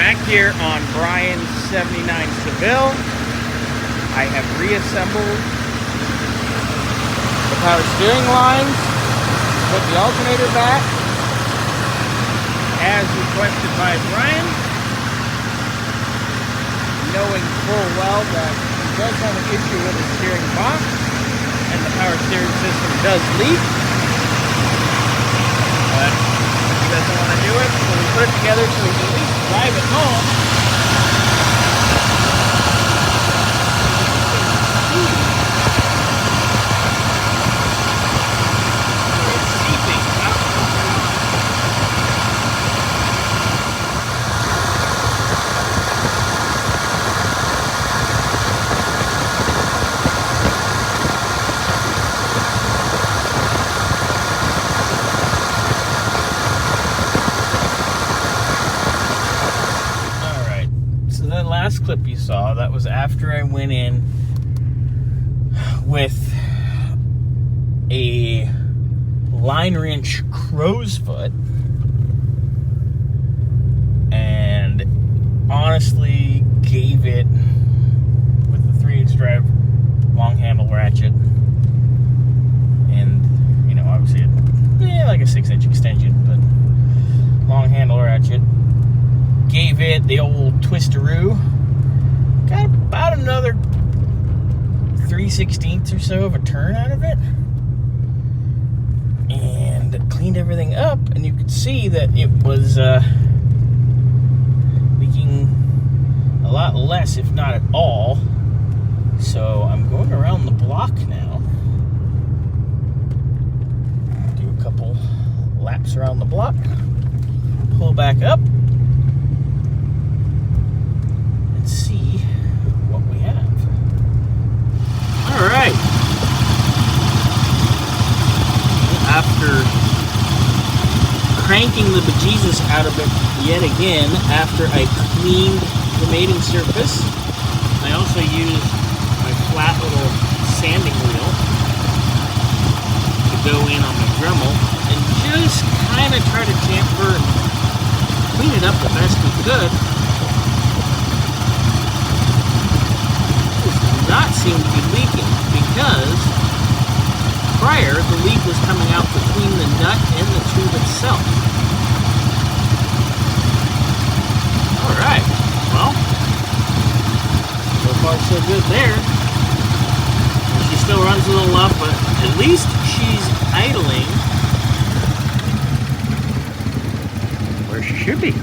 back here on Brian's 79 Seville. I have reassembled the power steering lines, put the alternator back, as requested by Brian, knowing full well that he does have an issue with his steering box, and the power steering system does leak. But he doesn't want to do it, so we put it together so he can at least drive it home. It's seeping out. Last clip you saw, that was after I went in with a line wrench crow's foot and honestly gave it with the 3/8 drive long handle ratchet and, you know, obviously like a 6-inch extension, but long handle ratchet. Gave it the old twisteroo. Got about another 3/16 or so of a turn out of it. And cleaned everything up, and you could see that it was leaking a lot less, if not at all. So I'm going around the block now. Do a couple laps around the block. Pull back up. See what we have. All right. After cranking the bejesus out of it yet again, after I cleaned the mating surface, I also used my flat little sanding wheel to go in on the Dremel and just kind of try to chamfer and clean it up the best we could. Not seem to be leaking because prior the leak was coming out between the nut and the tube itself. Alright, well, so far so good there. She still runs a little up, but at least she's idling where she should be,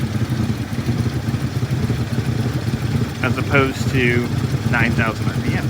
as opposed to 9,000 RPM.